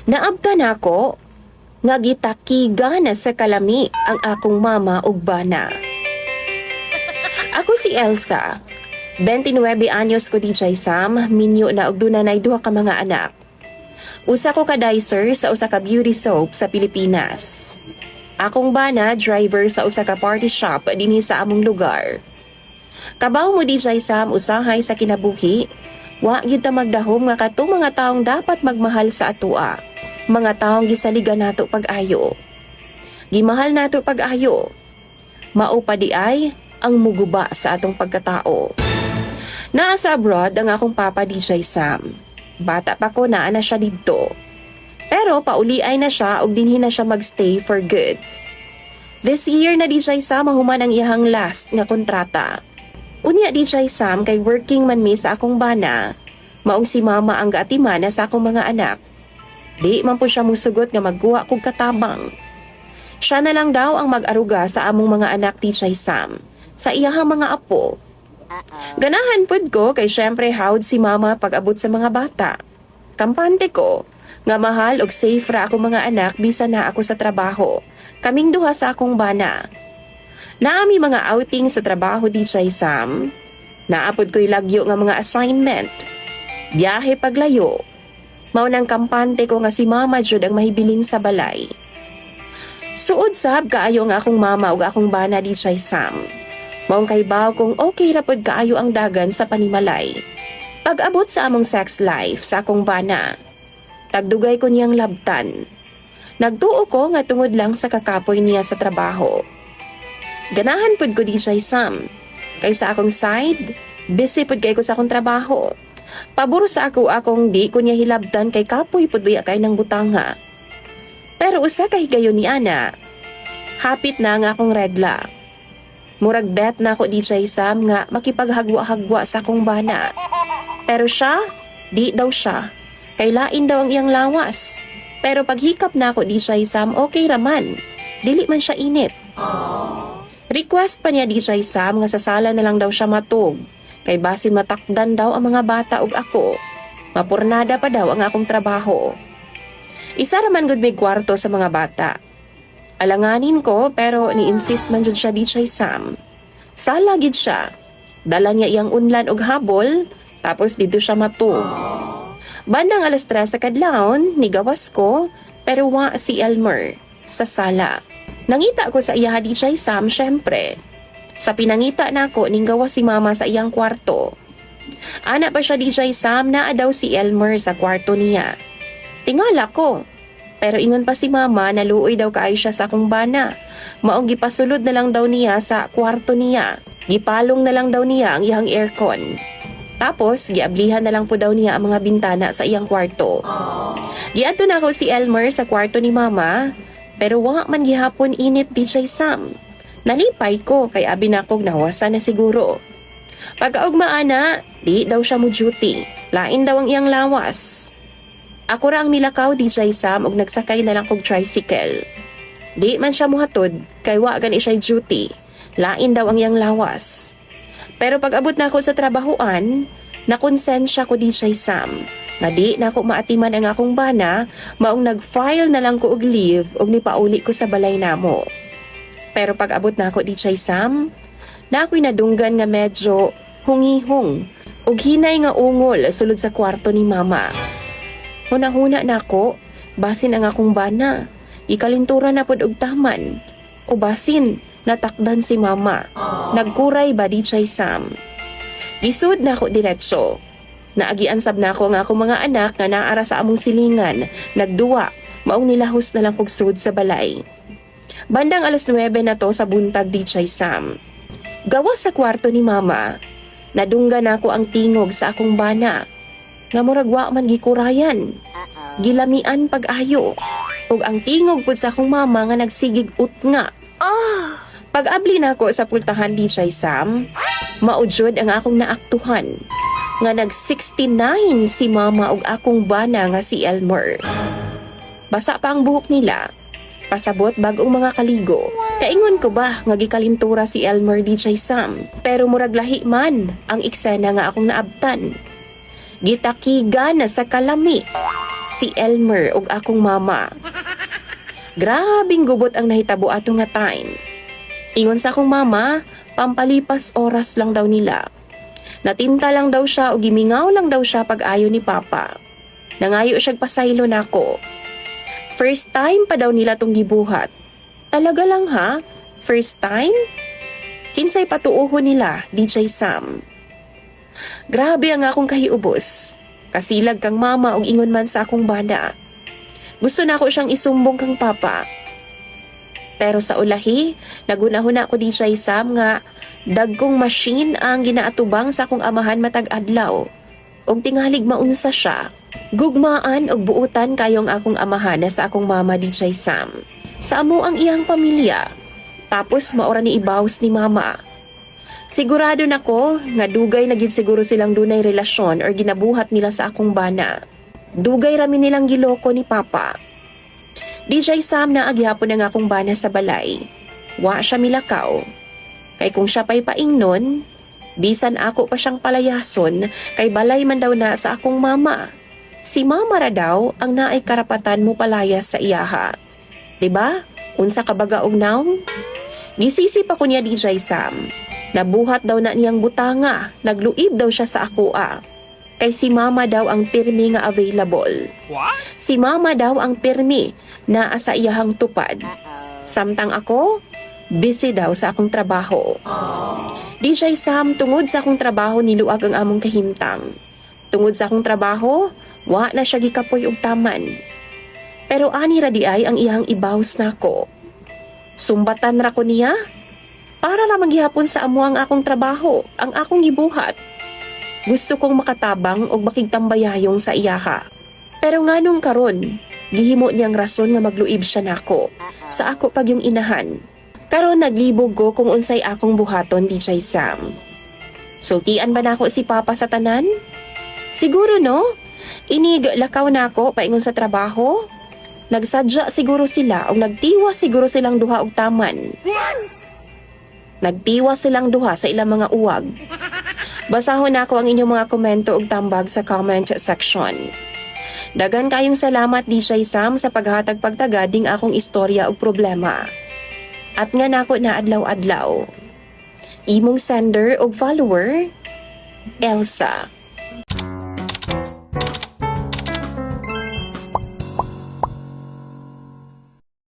Naabtan ako nga gitakiga na sa kalami ang akong mama ug bana. Ako si Elsa. 29 anyos ko DJ Sam, minyo na og dunay duha ka mga anak. Usa ko ka dicer sa usa ka beauty soap sa Pilipinas. Akong bana driver sa usa ka party shop dinhi sa among lugar. Kabaw mo DJ Sam usahay sa kinabuhi, wa gyud ta magdahom nga kadtong mga taong dapat magmahal sa atoa. Mga taong gisaligan nato pag-ayo. Gimahal nato pag-ayo. Mao pa di ay ang muguba sa atong pagkatao. Naa sa abroad ang akong papa DJ Sam. Bata pa ko naa na siya didto. Pero pauli ay na siya ug dinhi na siya magstay for good. This year na DJ Sam mahuman ang iyahang last nga kontrata. Unya DJ Sam kay working man mi sa akong bana. Maong si mama ang gaatimana sa akong mga anak. Di man po siya musugot nga magkuha kog katabang. Siya na lang daw ang mag-aruga sa among mga anak DJ Sam, sa iyahang mga apo. Ganahan pud ko kay syempre hawd si mama pag-abot sa mga bata. Kampante ko, nga mahal og safe ra akong mga anak bisan na ako sa trabaho. Kaming duha sa akong bana. Naami mga outing sa trabaho DJ Sam. Naapod ko'y lagyo nga mga assignment. Biyahe paglayo. Mao nang kampante ko nga si mama jud ang mahibilin sa balay. Suod sab kaayo nga akong mama ug akong bana DJ Sam. Maong kaybaw kung okay ra pud kaayo ang dagan sa panimalay. Pag-abot sa among sex life sa akong bana, tagdugay ko niyang labtan. Nagtuo ko nga tungod lang sa kakapoy niya sa trabaho. Ganahan pud ko DJ Sam. Kay sa akong side, busy pud kay ko sa akong trabaho. Pabor sa akong di ko niya hilabdan kay kapoy pud biya kay nang butanga. Pero usa ka higayon ni ana. Hapit na nga akong regla. Murag bet na ako DJ Sam nga makipaghagwa-hagwa sa akong bana. Pero siya, di daw siya. Kay lain daw ang iyang lawas. Pero paghikap na ako DJ Sam, okay raman. Dili man siya init. Request pa niya DJ Sam nga sa sala na lang daw siya matug. Kay basin matakdan daw ang mga bata ug ako. Mapurnada pa daw ang akong trabaho. Isa raman gud may kwarto sa mga bata. Alanganin ko pero ni-insist man jud siya DJ Sam. Sala gid siya. Dala niya iyang unlan og habol tapos dito siya matug. Bandang 3:00 sa kadlawon, nigawas ko pero wa si Elmer sa sala. Nangita ko sa iya DJ Sam syempre. Sa pinangita nako ninggawa si mama sa iyang kwarto. Ana pa siya DJ Sam na daw si Elmer sa kwarto niya. Tingala ko. Pero ingon pa si mama na luoy daw kaayo siya sa akong bana. Maong gipasulod na lang daw niya sa kwarto niya. Gipalong na lang daw niya ang iyang aircon. Tapos giablihan na lang po daw niya ang mga bintana sa iyang kwarto. Giadto na ako si Elmer sa kwarto ni mama. Pero wa man gihapon init DJ Sam. Nalipay ko kay abi na kog nawasan na siguro. Pagkaugma ana, di daw siya mo duty. Lain daw ang iyang lawas. Ako ra ang milakaw DJ Sam og nagsakay na lang kog tricycle. Di man siya muhatod kay wa gani siya duty. Lain daw ang iyang lawas. Pero pag abot na ako sa trabahoan, nakonsensya ko DJ Sam. Na di na ako maatiman ang akong bana, maong nag-file na lang ko og leave og nipauli ko sa balay namo. Pero pag abot na ako DJ Sam, na ako'y nadunggan nga medyo hungihong ug hinay nga ungol sulod sa kwarto ni mama. Huna-huna na ako, basin ang akong bana. Ikalintura na pod og taman. O basin, natakdan si mama. Nagkuray ba DJ Sam? Gisud na ako diretso. Naagiansab na ako nga akong mga anak nga naara sa among silingan. Nagduwa, maong nilahos na lang kog sud sa balay. Bandang 9:00 na to sa buntag DJ Sam. Gawas sa kwarto ni mama, nadunggan ako ang tingog sa akong bana. Nga murag wa man gikurayan. Gilamian pag-ayo. Ug ang tingog pud sa akong mama nga nagsigig utnga. Pag-abli na ako sa pultahan DJ Sam, maujod ang akong naaktuhan. Nga nag-69 si mama ug akong bana nga si Elmer. Basa pa ang buhok nila. Pasabot bagong mga kaligo. Kaingon ko ba nga gikalintura si Elmer DJ Sam, pero murag lahi man ang eksena nga akong naabtan. Gitakiga na sa kalami si Elmer ug akong mama. Grabing gubot ang nahitabo ato nga time. Ingon sa akong mama, pampalipas oras lang daw nila. Natinta lang daw siya o gimingaw lang daw siya pag ayo ni Papa. Nangayo siyag pasaylo nako. First time pa daw nila tong gibuhat. Talaga lang ha? First time? Kinsay patuuhon nila, DJ Sam. Grabe ang akong kahiubos. Kasilag kang mama og ingon man sa akong bana. Gusto na ako siyang isumbong kang Papa. Pero sa ulahi, nagunahuna ko DJ Sam nga dagkong machine ang ginaatubang sa akong amahan matag adlaw. Og tingalig maunsa siya. Gugmaan og buutan kayong akong amahan na sa akong mama DJ Sam. Sa amo ang iyang pamilya. Tapos maora ni ibaws ni mama. Sigurado nako nga dugay na gid siguro silang dunay relasyon or ginabuhat nila sa akong bana. Dugay rami nilang giloko ni Papa. DJ Sam na agyapon ang akong bana sa balay. Wa siya milakaw. Kay kung siya pa'y paingnon, bisan ako pa siyang palayason kay balay man daw na sa akong mama. Si mama ra daw ang naay karapatan mo palayas sa iyaha. Diba? Unsa ka baga og naong? Gisisi pa ko niya DJ Sam. Nabuhat daw na niyang butanga, nagluib daw siya sa akoa. Kay si mama daw ang pirmi nga available. What? Si mama daw ang pirmi na sa iyahang tupad. Samtang ako, busy daw sa akong trabaho. DJ Sam, tungod sa akong trabaho niluag ang among kahimtang. Tungod sa akong trabaho, wa na siya gikapoy og taman. Pero ani ra di ay ang iyang ibaws nako. Sumbatan ra ko niya para ra maghihapon sa amo ang akong trabaho, ang akong gibuhat. Gusto kong makatabang og makigtambayayong sa iyaha. Pero nganong karon, gihimo niyang rason nga magluib siya nako sa ako pag yung inahan. Karon naglibog ko kung unsay akong buhaton DJ Sam. Sultian ba nako si Papa sa tanan? Siguro no? Inig lakaw nako paingon sa trabaho? Nagsadya siguro sila o nagtiwa siguro silang duha og taman. Nagtiwa silang duha sa ilang mga uwag. Basahon nako ang inyong mga komento ug tambag sa comment section. Dagan kayong salamat DJ Sam sa paghatag pagtagading akong istorya ug problema. At nga nako na adlaw-adlaw. Imong sender ug follower, Elsa.